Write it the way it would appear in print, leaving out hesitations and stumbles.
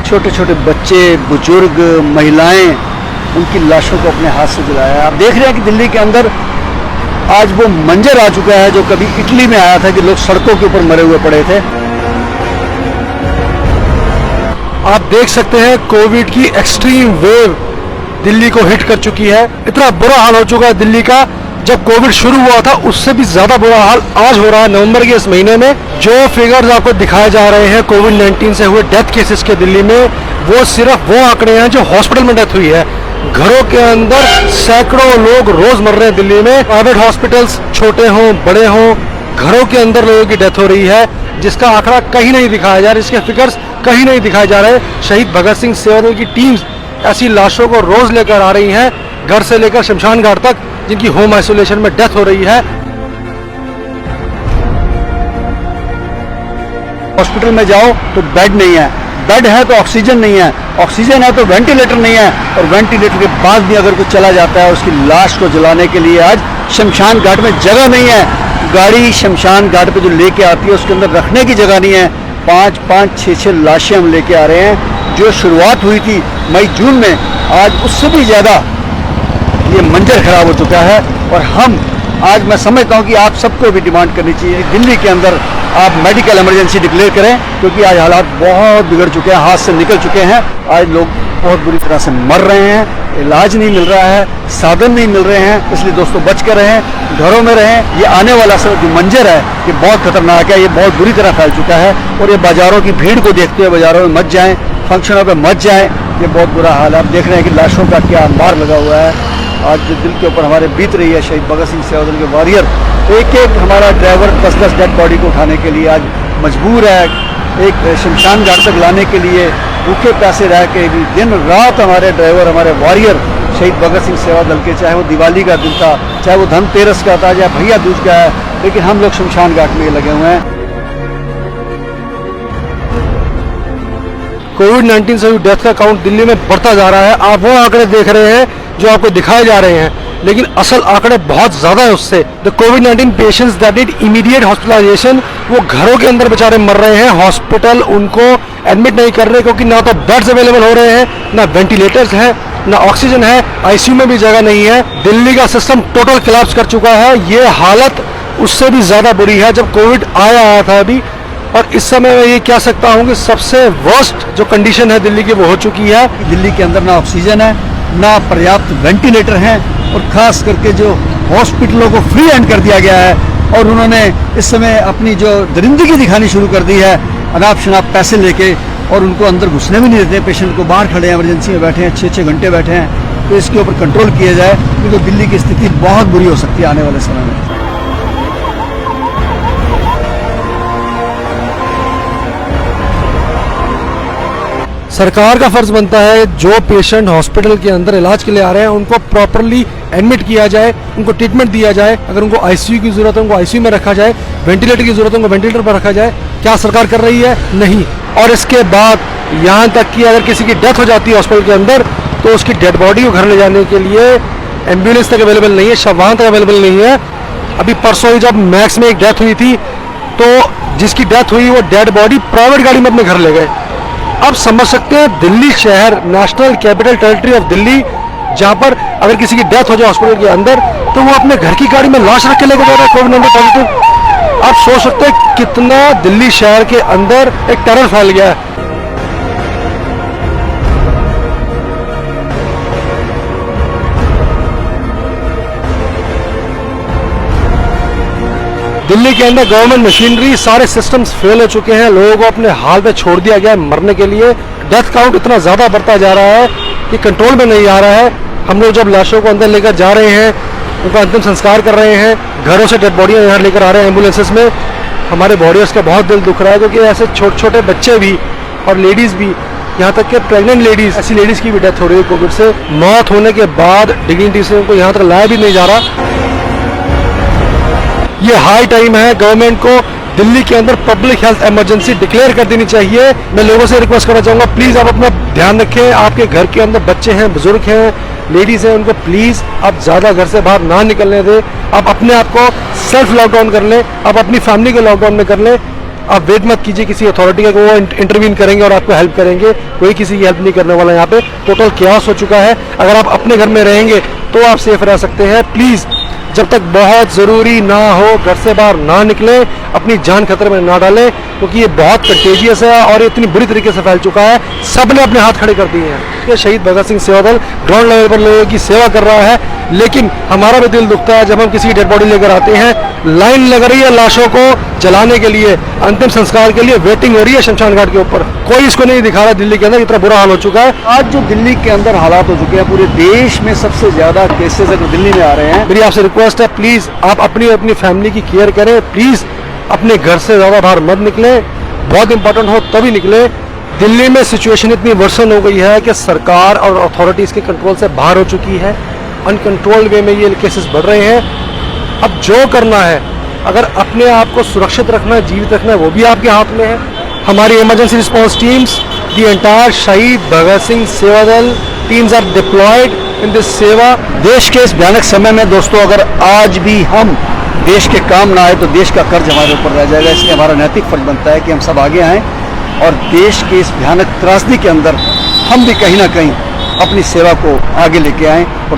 छोटे छोटे बच्चे, बुजुर्ग, महिलाएं उनकी लाशों को अपने हाथ से जलाया है। आप देख रहे हैं कि दिल्ली के अंदर आज वो मंजर आ चुका है जो कभी इटली में आया था कि लोग सड़कों के ऊपर मरे हुए पड़े थे। आप देख सकते हैं कोविड की एक्सट्रीम वेव दिल्ली को हिट कर चुकी है। इतना बुरा हाल हो चुका है दिल्ली का, जब कोविड शुरू हुआ था उससे भी ज्यादा बुरा हाल आज हो रहा है नवंबर के इस महीने में। जो फिगर्स आपको दिखाए जा रहे हैं कोविड-19 से हुए डेथ केसेस के दिल्ली में, वो सिर्फ वो आंकड़े हैं जो हॉस्पिटल में डेथ हुई है। घरों के अंदर सैकड़ों लोग रोज मर रहे हैं दिल्ली में। प्राइवेट हॉस्पिटल्स छोटे हों बड़े हों, घरों के अंदर लोगों की डेथ हो रही है, जिसका आंकड़ा कहीं नहीं दिखाया जा रहा, इसके फिगर्स कहीं नहीं दिखाए जा रहे। शहीद भगत सिंह सेवादल की टीम्स ऐसी लाशों को रोज लेकर आ रही हैं, घर से लेकर शमशान घाट तक, जिनकी होम आइसोलेशन में डेथ हो रही है। हॉस्पिटल में जाओ तो बेड नहीं है, बेड है तो ऑक्सीजन नहीं है, ऑक्सीजन है तो वेंटिलेटर नहीं है, और वेंटिलेटर के बाद भी अगर कोई चला जाता है उसकी लाश को जलाने के लिए आज शमशान घाट में जगह नहीं है। गाड़ी शमशान घाट पे जो लेके आती है उसके अंदर रखने की जगह नहीं है। 5-5, 6-6 लाशें हम लेके आ रहे हैं। जो शुरुआत हुई थी मई जून में, आज उससे भी ज़्यादा ये मंजर खराब हो चुका है। और हम आज मैं समझता हूँ कि आप सबको भी डिमांड करनी चाहिए, दिल्ली के अंदर आप मेडिकल इमरजेंसी डिक्लेयर करें, क्योंकि आज हालात बहुत बिगड़ चुके हैं, हाथ से निकल चुके हैं। आज लोग बहुत बुरी तरह से मर रहे हैं, इलाज नहीं मिल रहा है, साधन नहीं मिल रहे हैं। इसलिए दोस्तों बच कर रहें, घरों में रहें। ये आने वाला सब जो मंजर है ये बहुत खतरनाक है, ये बहुत बुरी तरह फैल चुका है। और ये बाजारों की भीड़ को देखते हुए बाजारों में मत जाएं, फंक्शनों पे मत जाएं, ये बहुत बुरा हाल है। आप देख रहे हैं कि लाशों का क्या अंबार लगा हुआ है। आज जो दिल के ऊपर हमारे बीत रही है शहीद भगत सिंह सेवादल के वॉरियर, एक एक हमारा ड्राइवर 10-10 डेड बॉडी को उठाने के लिए आज मजबूर है, एक शमशान घाट तक लाने के लिए भूखे प्यासे रह के भी दिन रात हमारे ड्राइवर, हमारे वॉरियर शहीद भगत सिंह सेवादल के, चाहे वो दिवाली का दिन था, चाहे वो धनतेरस का था, चाहे भैया दूज का है, लेकिन हम लोग शमशान घाट में लगे हुए हैं। कोविड-19 से हुई डेथ का काउंट दिल्ली में बढ़ता जा रहा है। आप वो आंकड़े देख रहे हैं जो आपको दिखाए जा रहे हैं, लेकिन असल आंकड़े बहुत ज्यादा है उससे। द कोविड-19 patients that need immediate hospitalisation, वो घरों के अंदर बेचारे मर रहे हैं। हॉस्पिटल उनको एडमिट नहीं कर रहे, क्योंकि ना तो बेड्स अवेलेबल हो रहे हैं, ना वेंटिलेटर्स है, ना ऑक्सीजन है, आईसीयू में भी जगह नहीं है। दिल्ली का सिस्टम टोटल कोलैप्स कर चुका है। ये हालत उससे भी ज्यादा बुरी है जब कोविड आया था अभी। और इस समय मैं ये कह सकता हूँ कि सबसे वर्स्ट जो कंडीशन है दिल्ली की वो हो चुकी है। दिल्ली के अंदर ना ऑक्सीजन है, ना पर्याप्त वेंटिलेटर हैं, और खास करके जो हॉस्पिटलों को फ्री हैंड कर दिया गया है, और उन्होंने इस समय अपनी जो दरिंदगी दिखानी शुरू कर दी है, अनाप शनाप पैसे लेके, और उनको अंदर घुसने भी नहीं देते। पेशेंट को बाहर खड़े हैं, इमरजेंसी में बैठे हैं, 6-6 घंटे बैठे हैं। तो इसके ऊपर कंट्रोल किया जाए, क्योंकि दिल्ली की स्थिति बहुत बुरी हो सकती है आने वाले समय में। सरकार का फर्ज बनता है जो पेशेंट हॉस्पिटल के अंदर इलाज के लिए आ रहे हैं उनको प्रॉपरली एडमिट किया जाए, उनको ट्रीटमेंट दिया जाए। अगर उनको आईसीयू की जरूरत है उनको आईसीयू में रखा जाए, वेंटिलेटर की जरूरत है उनको वेंटिलेटर पर रखा जाए। क्या सरकार कर रही है? नहीं। और इसके बाद यहाँ तक कि अगर किसी की डेथ हो जाती है हॉस्पिटल के अंदर, तो उसकी डेड बॉडी को घर ले जाने के लिए एम्बुलेंस तक अवेलेबल नहीं है, शव वाहन तक अवेलेबल नहीं है। अभी परसों ही जब मैक्स में एक डेथ हुई थी, तो जिसकी डेथ हुई वो डेड बॉडी प्राइवेट गाड़ी में अपने घर ले गए। अब समझ सकते हैं दिल्ली शहर, national capital territory of Delhi, जहां पर अगर किसी की डेथ हो जाए हॉस्पिटल के अंदर, तो वो अपने घर की गाड़ी में लाश रख के लेकर जा रहा है कोविड-19 पॉजिटिव। आप सोच सकते हैं कितना दिल्ली शहर के अंदर एक टेरर फैल गया है। दिल्ली के अंदर गवर्नमेंट मशीनरी, सारे सिस्टम्स फेल हो चुके हैं, लोगों को अपने हाल पे छोड़ दिया गया है मरने के लिए। डेथ काउंट इतना ज्यादा बढ़ता जा रहा है कि कंट्रोल में नहीं आ रहा है। हम लोग जब लाशों को अंदर लेकर जा रहे हैं, उनका अंतिम संस्कार कर रहे हैं, घरों से डेड बॉडियां यहाँ लेकर आ रहे हैं एम्बुलेंसेस में, हमारे वॉरियर्स का बहुत दिल दुख रहा है, क्योंकि ऐसे छोटे छोटे बच्चे भी और लेडीज भी, यहाँ तक कि प्रेग्नेंट लेडीज, ऐसी लेडीज की भी डेथ हो रही है कोविड से। मौत होने के बाद डिग्निटी से उनको यहाँ तक लाया भी नहीं जा रहा। ये हाई टाइम है गवर्नमेंट को दिल्ली के अंदर पब्लिक हेल्थ इमरजेंसी डिक्लेयर कर देनी चाहिए। मैं लोगों से रिक्वेस्ट करना चाहूंगा, प्लीज आप अपना ध्यान रखें। आपके घर के अंदर बच्चे हैं, बुजुर्ग हैं, लेडीज हैं, उनको प्लीज आप ज्यादा घर से बाहर ना निकलने दें। आप अपने आप को सेल्फ लॉकडाउन कर लें, आप अपनी फैमिली को लॉकडाउन में कर लें। आप वेट मत कीजिए किसी अथॉरिटी का कि वो इंटरवीन करेंगे और आपको हेल्प करेंगे। कोई किसी की हेल्प नहीं करने वाला। यहाँ पे टोटल क्यास हो चुका है। अगर आप अपने घर में रहेंगे तो आप सेफ रह सकते हैं। प्लीज़ जब तक बहुत ज़रूरी ना हो घर से बाहर ना निकले, अपनी जान खतरे में ना डालें, क्योंकि ये बहुत कंटेजियस है और ये इतनी बुरी तरीके से फैल चुका है। सब ने अपने हाथ खड़े कर दिए हैं। ये शहीद भगत सिंह सेवा दल ग्राउंड लेवल पर लोगों की सेवा कर रहा है, लेकिन हमारा भी दिल दुखता है जब हम किसी की डेड बॉडी लेकर आते हैं, लाइन लग रही है लाशों को जलाने के लिए, अंतिम संस्कार के लिए वेटिंग हो रही है शमशान घाट के ऊपर। कोई इसको नहीं दिखा रहा। दिल्ली के अंदर इतना बुरा हाल हो चुका है। आज जो दिल्ली के अंदर हालात हो चुके हैं, पूरे देश में सबसे ज्यादा केसेस अगर दिल्ली में आ रहे हैं। मेरी आपसे रिक्वेस्ट है, प्लीज़ आप अपनी अपनी फैमिली की केयर करें। प्लीज़ अपने घर से ज़्यादा बाहर मत निकले। बहुत इंपॉर्टेंट हो तभी निकले। दिल्ली में सिचुएशन इतनी वर्सन हो गई है कि सरकार और अथॉरिटीज़ के कंट्रोल से बाहर हो चुकी है। अनकंट्रोल्ड वे में ये केसेस बढ़ रहे हैं। अब जो करना है, अगर अपने आप को सुरक्षित रखना है, जीवित रखना है, वो भी आपके हाथ में है। हमारी emergency response teams, the entire Shaheed Bhagat Singh Sewa Dal teams are deployed in this seva. देश के इस भयानक समय में दोस्तों, अगर आज भी हम देश के काम ना आए तो देश का कर्ज हमारे ऊपर रह जाएगा। इसलिए हमारा नैतिक फर्ज बनता है कि हम सब आगे आएँ और देश के इस भयानक त्रासदी के अंदर हम भी कहीं ना कहीं अपनी सेवा को आगे लेके आएँ।